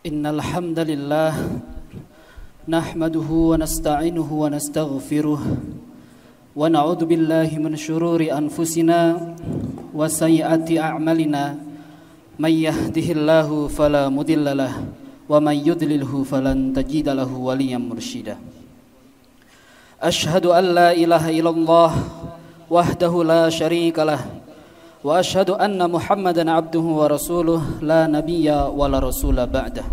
Innal hamdalillah nahmaduhu wa nasta'inuhu wa nastaghfiruh wa na'udzu billahi min shururi anfusina wa sayyiati a'malina may yahdihillahu fala mudhillalah wa may yudlilhu falan tajida lahu waliyyan mursyida. Ashhadu an la ilaha illallah wahdahu la syarikalah wa ashhadu anna Muhammadan abduhu wa rasuluh la nabiyya wa la rasula ba'dah.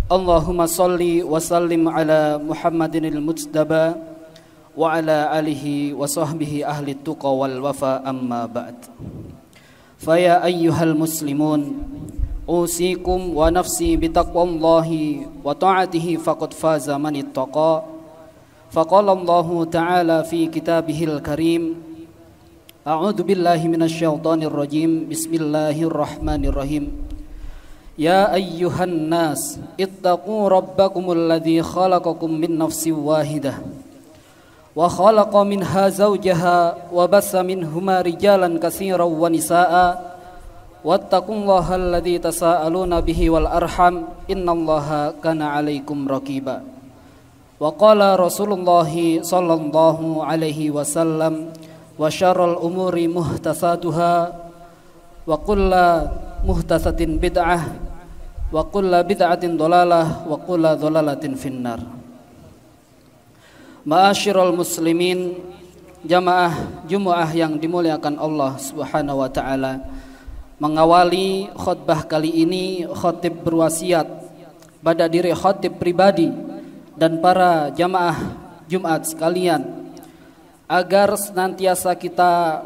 Allahumma salli wa sallim ala Muhammadinil mujtaba wa ala alihi wa sahbihi ahli tuqa wal wafa amma ba'd. Faya ayyuhal muslimun usikum wa nafsi bitaqwallahi wa ta'atihi faqad faza man ittaqa. Faqala Allahu ta'ala fi kitabihil karim, A'udzu billahi minasyaitonir rajim. Bismillahirrahmanirrahim. Ya ayyuhan nas ittaqu rabbakumul ladzi khalaqakum min nafsin wahidah wa khalaqa minha zawjaha wa bassa minhuma rijalan katsiran wa nisaa'a wattaqullaha alladzi tasaaluna bihi wal arham innallaha kana 'alaikum raqiba. Wa qala Rasulullah sallallahu alaihi wasallam, wa syarrul umuri muhtasatuha wa kullu muhtasatin bid'ah wa kullu bid'atin dhalalah wa kullu dhalalatin finnar. Ma'asyiral muslimin, jamaah Jumat yang dimuliakan Allah Subhanahu wa taala, mengawali khutbah kali ini khatib berwasiat pada diri khatib pribadi dan para jamaah Jumat sekalian agar senantiasa kita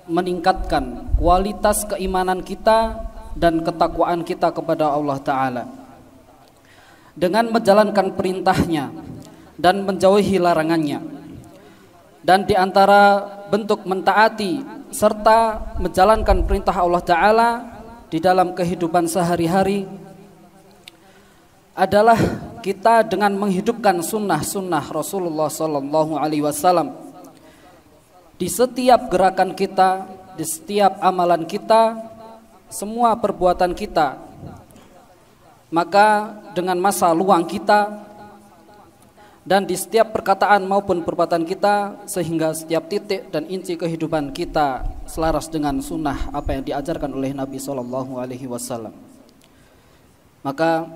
meningkatkan kualitas keimanan kita dan ketakwaan kita kepada Allah Ta'ala dengan menjalankan perintahnya dan menjauhi larangannya. Dan di antara bentuk mentaati serta menjalankan perintah Allah Ta'ala di dalam kehidupan sehari-hari adalah kita dengan menghidupkan sunnah-sunnah Rasulullah Sallallahu Alaihi Wasallam di setiap gerakan kita, di setiap amalan kita, semua perbuatan kita. Maka dengan masa luang kita dan di setiap perkataan maupun perbuatan kita, sehingga setiap titik dan inci kehidupan kita selaras dengan sunnah apa yang diajarkan oleh Nabi Sallallahu Alaihi Wasallam. Maka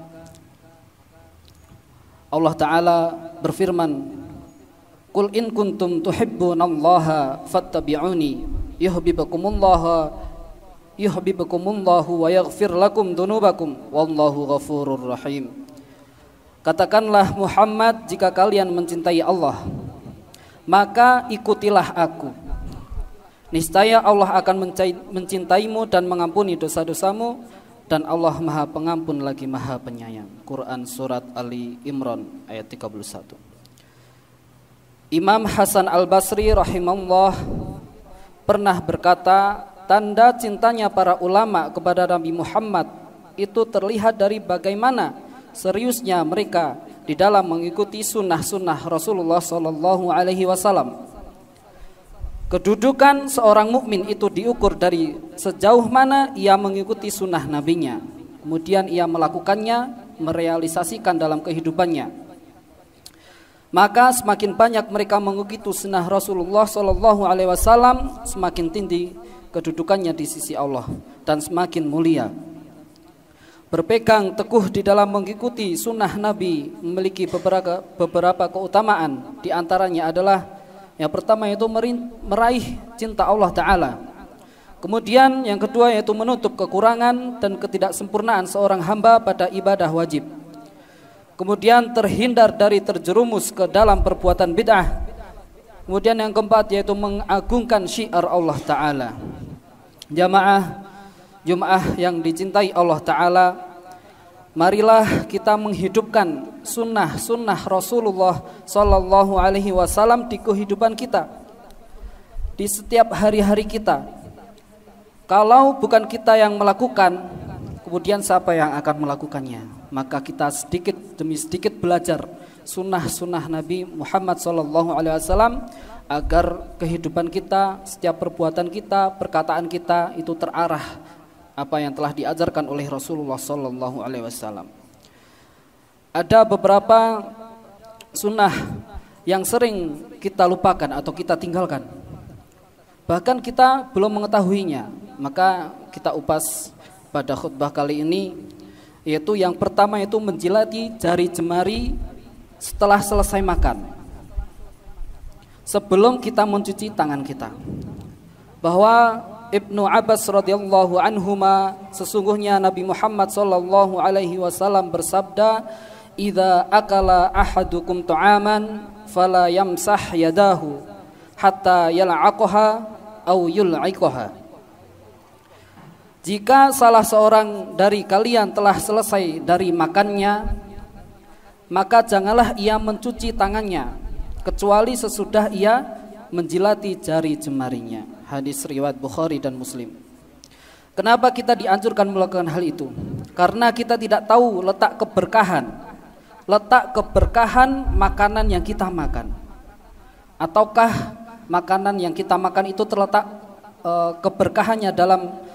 Allah Ta'ala berfirman, Qul in kuntum tuhibbunallaha fattabi'uni yuhibbukumullahu wa yaghfir lakum dunubakum wallahu ghafurur rahim. Katakanlah Muhammad, jika kalian mencintai Allah, maka ikutilah aku. Niscaya Allah akan mencintaimu dan mengampuni dosa-dosamu, dan Allah Maha Pengampun lagi Maha Penyayang. Quran Surat Ali Imran ayat 31. Imam Hasan Al-Basri rahimahullah pernah berkata, tanda cintanya para ulama kepada Nabi Muhammad itu terlihat dari bagaimana seriusnya mereka di dalam mengikuti sunnah-sunnah Rasulullah Sallallahu Alaihi Wasallam. Kedudukan seorang mukmin itu diukur dari sejauh mana ia mengikuti sunnah nabinya, kemudian ia melakukannya, merealisasikan dalam kehidupannya. Maka semakin banyak mereka mengikuti sunnah Rasulullah Sallallahu Alaihi Wasallam, semakin tinggi kedudukannya di sisi Allah dan semakin mulia. Berpegang teguh di dalam mengikuti sunnah Nabi memiliki beberapa keutamaan. Di antaranya adalah yang pertama yaitu meraih cinta Allah Ta'ala. Kemudian yang kedua yaitu menutup kekurangan dan ketidaksempurnaan seorang hamba pada ibadah wajib. Kemudian terhindar dari terjerumus ke dalam perbuatan bid'ah. Kemudian yang keempat yaitu mengagungkan syiar Allah Ta'ala. Jamaah Jumat yang dicintai Allah Ta'ala, marilah kita menghidupkan sunnah-sunnah Rasulullah Sallallahu Alaihi Wasallam di kehidupan kita, di setiap hari-hari kita. Kalau bukan kita yang melakukan, kemudian siapa yang akan melakukannya? Maka kita sedikit demi sedikit belajar sunnah-sunnah Nabi Muhammad SAW agar kehidupan kita, setiap perbuatan kita, perkataan kita itu terarah apa yang telah diajarkan oleh Rasulullah SAW. ada beberapa sunnah yang sering kita lupakan atau kita tinggalkan, bahkan kita belum mengetahuinya. Maka kita upas pada khutbah kali ini, yaitu yang pertama itu menjilati jari jemari setelah selesai makan, sebelum kita mencuci tangan kita. Bahwa Ibnu Abbas radhiyallahu anhuma, sesungguhnya Nabi Muhammad sallallahu alaihi wasallam bersabda, "Idza akala ahadukum ta'aman fala yamsah yadahu hatta yal'aqaha aw yul'iqaha." Jika salah seorang dari kalian telah selesai dari makannya, maka janganlah ia mencuci tangannya kecuali sesudah ia menjilati jari jemarinya. Hadis riwayat Bukhari dan Muslim. Kenapa kita dianjurkan melakukan hal itu? Karena kita tidak tahu letak keberkahan makanan yang kita makan. Ataukah makanan yang kita makan itu terletak keberkahannya dalam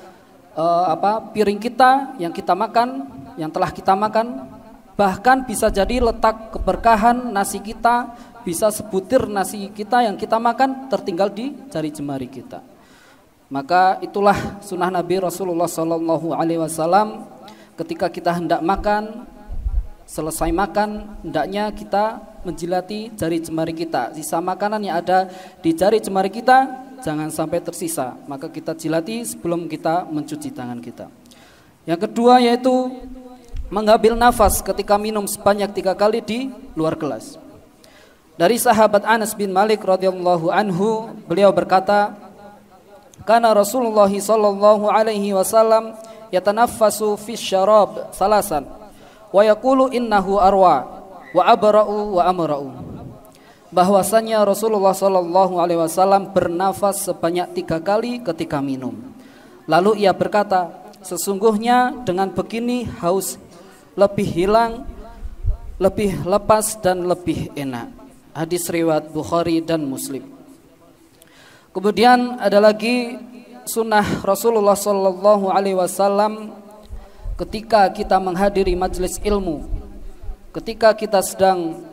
piring kita yang kita makan, yang telah kita makan. Bahkan bisa jadi letak keberkahan nasi kita, bisa sebutir nasi kita yang kita makan tertinggal di jari jemari kita. Maka itulah sunnah Nabi Rasulullah Sallallahu Alaihi Wasallam. Ketika kita hendak makan, selesai makan, hendaknya kita menjilati jari jemari kita. Sisa makanan yang ada di jari jemari kita jangan sampai tersisa, maka kita jilati sebelum kita mencuci tangan kita. Yang kedua yaitu mengambil nafas ketika minum sebanyak 3 kali di luar gelas. Dari sahabat Anas bin Malik radhiyallahu anhu, beliau berkata, "Kana Rasulullah sallallahu alaihi wasallam yatanaffasu fi syarab salasan wa yaqulu innahu arwa wa abra'u wa amra'u." Bahwasanya Rasulullah sallallahu alaihi wasallam bernafas sebanyak 3 kali ketika minum. Lalu ia berkata, "Sesungguhnya dengan begini haus lebih hilang, lebih lepas dan lebih enak." Hadis riwayat Bukhari dan Muslim. Kemudian ada lagi sunnah Rasulullah sallallahu alaihi wasallam ketika kita menghadiri majelis ilmu, ketika kita sedang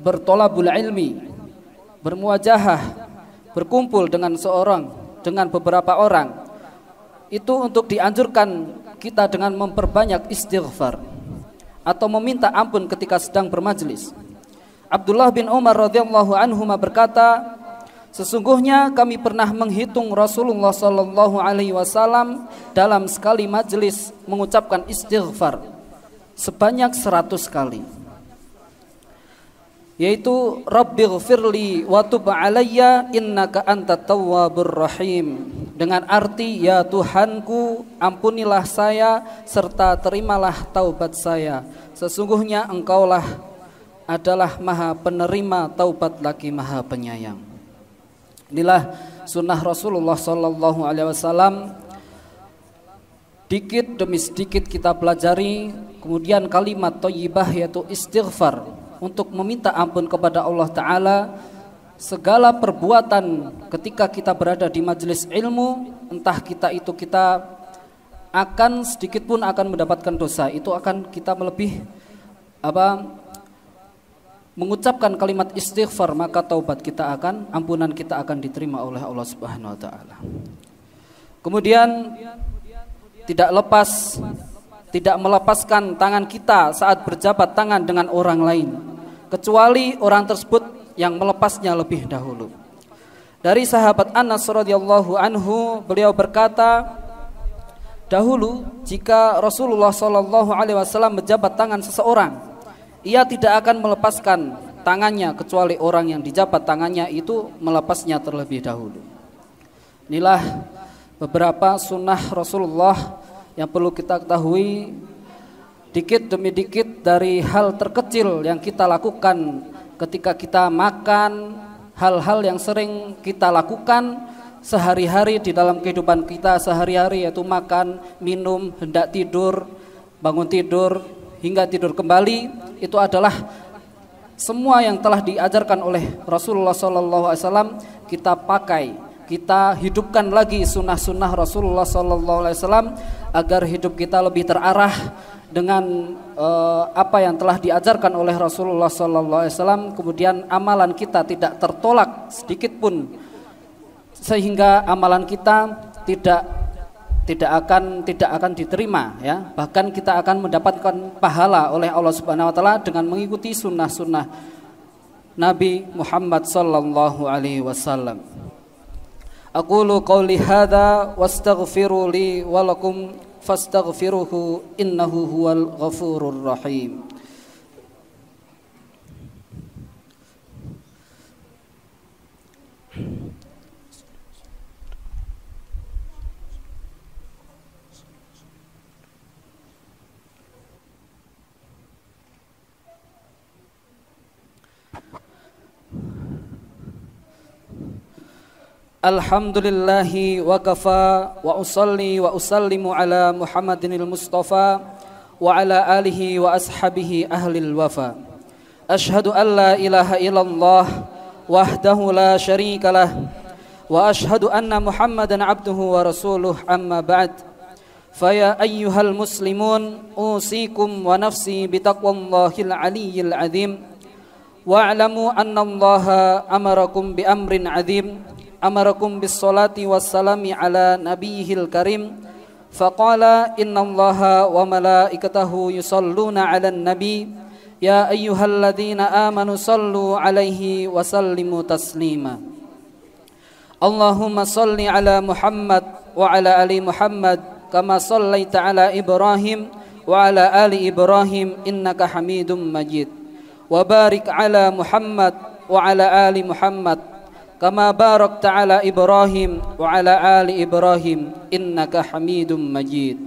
bertolabul ilmi, bermuajahah, berkumpul dengan beberapa orang, itu untuk dianjurkan kita dengan memperbanyak istighfar atau meminta ampun ketika sedang bermajlis. Abdullah bin Umar radhiyallahu anhu berkata, "Sesungguhnya kami pernah menghitung Rasulullah sallallahu alaihi wasallam dalam sekali majelis mengucapkan istighfar sebanyak 100 kali. Yaitu Rabbighfirli wa tub alayya innaka antat tawwabur rahim. Dengan arti, ya Tuhanku, ampunilah saya serta terimalah taubat saya. Sesungguhnya Engkaulah adalah Maha penerima taubat lagi Maha penyayang. Inilah sunnah Rasulullah sallallahu alaihi wasallam. Dikit demi sedikit kita pelajari. Kemudian kalimat thayyibah yaitu istighfar, untuk meminta ampun kepada Allah Ta'ala segala perbuatan ketika kita berada di majelis ilmu, entah kita akan sedikit pun akan mendapatkan dosa, itu akan kita mengucapkan kalimat istighfar, maka taubat kita ampunan kita akan diterima oleh Allah Subhanahu wa Ta'ala. Kemudian tidak melepaskan tangan kita saat berjabat tangan dengan orang lain, kecuali orang tersebut yang melepasnya lebih dahulu. Dari sahabat Anas radhiyallahu anhu, beliau berkata, dahulu jika Rasulullah sallallahu alaihi wasallam menjabat tangan seseorang, ia tidak akan melepaskan tangannya kecuali orang yang dijabat tangannya itu melepasnya terlebih dahulu. Inilah beberapa sunnah Rasulullah yang perlu kita ketahui. Dikit demi dikit dari hal terkecil yang kita lakukan ketika kita makan, hal-hal yang sering kita lakukan sehari-hari di dalam kehidupan kita sehari-hari, yaitu makan, minum, hendak tidur, bangun tidur, hingga tidur kembali. Itu adalah semua yang telah diajarkan oleh Rasulullah SAW kita pakai kita hidupkan lagi sunnah-sunnah Rasulullah SAW agar hidup kita lebih terarah dengan apa yang telah diajarkan oleh Rasulullah SAW. Kemudian amalan kita tidak tertolak sedikit pun, sehingga amalan kita tidak akan diterima, ya. Bahkan kita akan mendapatkan pahala oleh Allah Subhanahu wa taala dengan mengikuti sunnah-sunnah Nabi Muhammad sallallahu alaihi wasallam. Aqulu qawli hadza wastaghfiru li wa lakum fastaghfiruhu innahu huwal ghafurur rahim. Alhamdulillahi wa kafa wa usalli wa usallimu ala Muhammadinil Mustafa wa ala alihi wa ashabihi ahlil wafa. Ashhadu an la ilaha illallah wahdahu la syarika lah wa ashhadu anna Muhammadan abduhu wa rasuluh, amma ba'd. Faya ayyuhal muslimun usikum wa nafsi bitaqwallahil aliyyil azim wa'lamu anna Allaha amarakum bi amrin azim amarakum bis salati was salami ala nabiyil karim faqala innallaha wa malaikatahu yusalluna 'alan nabi ya ayyuhalladzina amanu sallu 'alaihi wa sallimu taslima. Allahumma salli 'ala Muhammad wa 'ala ali Muhammad kama sallaita 'ala Ibrahim wa 'ala ali Ibrahim innaka Hamidum Majid. Wa barik 'ala Muhammad wa 'ala ali Muhammad kama barakta ala Ibrahim wa ala ali Ibrahim innaka Hamidum Majid.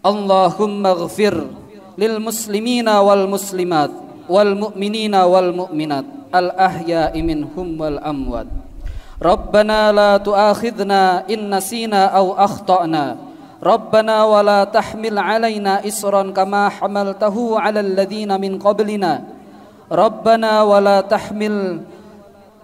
Allahumma ighfir lil muslimina wal muslimat wal mu'minina wal mu'minat al ahya'i minhum wal amwat. Rabbana la tu'akhidna in nasina aw akhtana. Rabbana wa la tahmil alaina isran kama hamaltahu ala alladhina min qablina. Rabbana wa la tahmil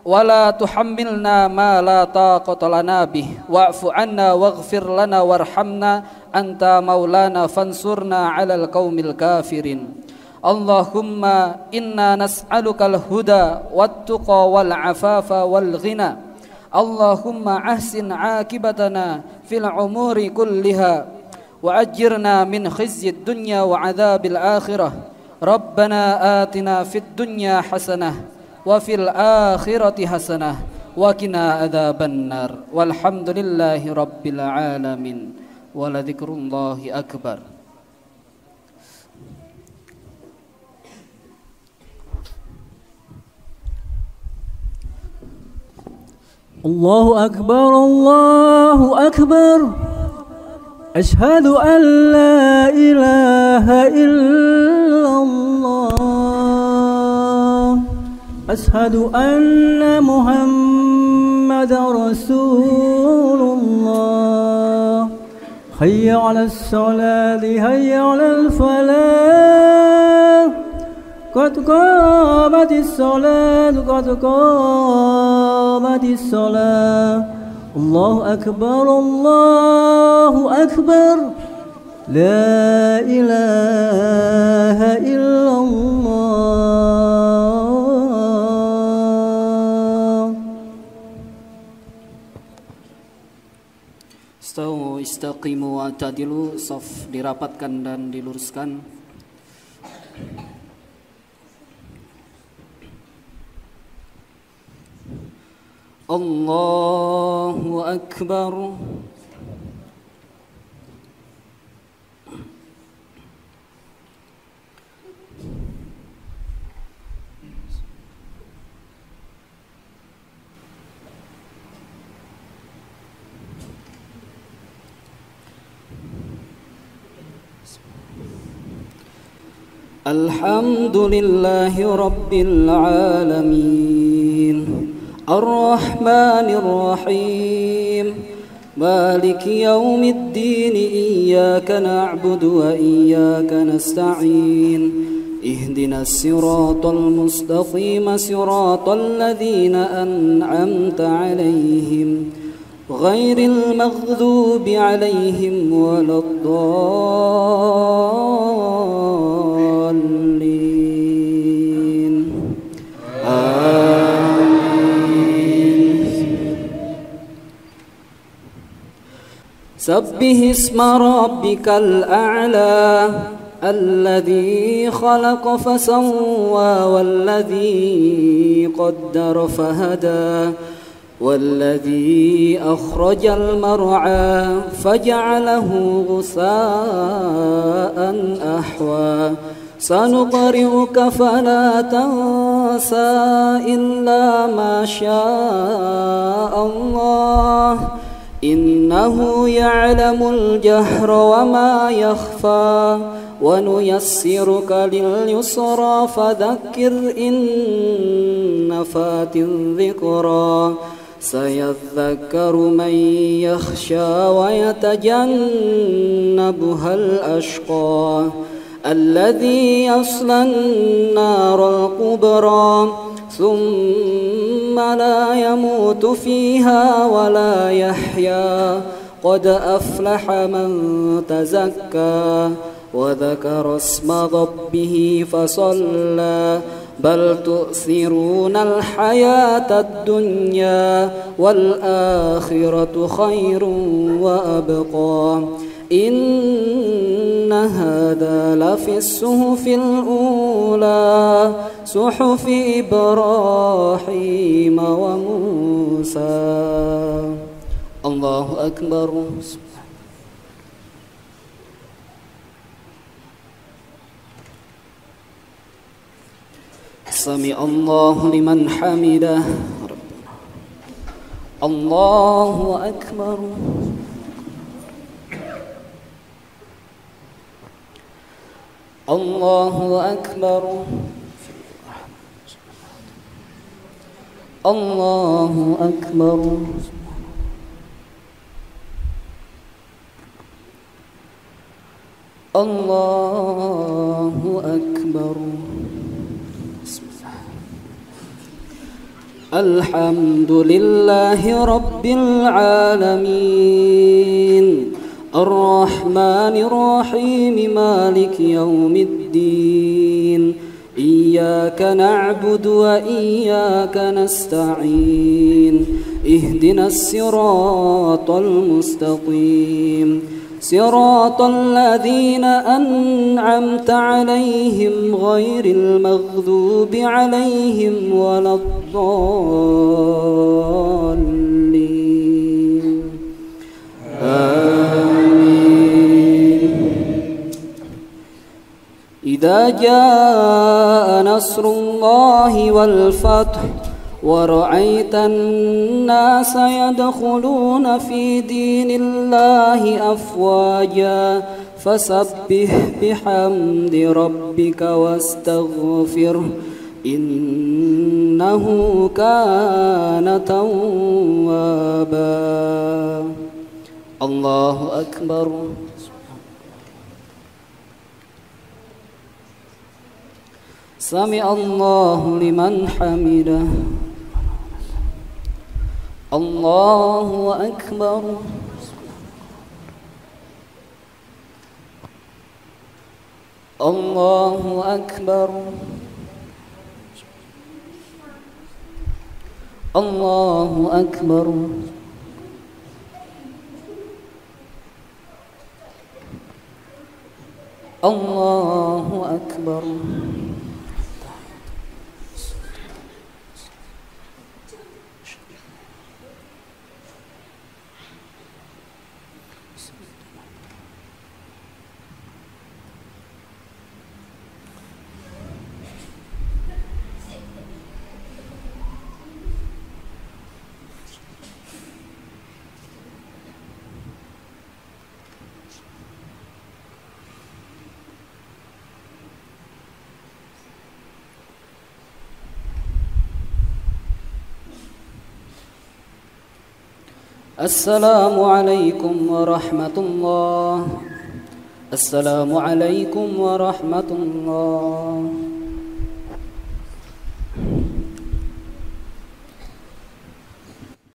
wala tuhammilna ma la taqata lana bih wa'fu 'anna waghfir lana warhamna anta maulana fansurna 'alal qaumil kafirin. Allahumma inna nas'alukal huda wat-tuqa wal 'afafa wal ghina. Allahumma ahsin 'aqibatana fil umuri kulliha wa ajirna min khizyid dunya wa 'adzabil akhirah. Rabbana atina fid dunya hasanah wa fil akhirati hasanah wa qina adzabannar. Walhamdulillahi rabbil alamin. Wa la dzikrullahi akbar. Allahu akbar, Allahu akbar. Ashhadu an la ilaha illallah. Ashhadu anna Muhammadar Rasulullah. Hayya 'alas salati, hayya 'alal falah. Qad qamatis salat, qad qamatis salat. Allahu akbar, Allahu akbar. La ilaha illallah. Istaqimu wa ta'dilu, saf dirapatkan dan diluruskan. Allahu akbar. Alhamdulillahi rabbil alamin. Ar-Rahmanir Rahim. Maliki yaumiddin. Iyyaka na'budu wa iyyaka nasta'in. اهدنا الصراط المستقيم صراط الذين أنعمت عليهم غير المغضوب عليهم ولا الضالين آمين. سبح اسم ربك الأعلى الذي خلق فسوى والذي قدر فهدى والذي أخرج المرعى فجعله غثاء أحوى سنقرئك فلا تنسى إلا ما شاء الله إنه يعلم الجهر وما يخفى ونيسرك لليسرى فذكر إن نفعت الذكرى سيذكر من يخشى ويتجنبها الأشقى الذي يصلى النار الكبرى ثم لا يموت فيها ولا يحيا قد أفلح من تزكى وذكر اسم ربه فصلى بل تؤثرون الحياة الدنيا والآخرة خير وأبقى إن هذا لفي الصحف الأولى صحف إبراهيم وموسى. الله أكبر. سمع الله لمن حمده. الله أكبر. الله أكبر. الله أكبر. الله أكبر. الحمد لله رب العالمين الرحمن الرحيم مالك يوم الدين إياك نعبد وإياك نستعين اهدنا الصراط المستقيم صراط الذين أنعمت عليهم غير المغضوب عليهم ولا الضالين آمين. إذا جاء نصر الله والفتح ورأيت الناس يدخلون في دين الله أفواجا فسبح بحمد ربك واستغفره إنه كان توابا. الله أكبر. سمع الله لمن حمده. الله أكبر. الله أكبر. الله أكبر. الله أكبر. السلام عليكم ورحمة الله. Assalamualaikum warahmatullahi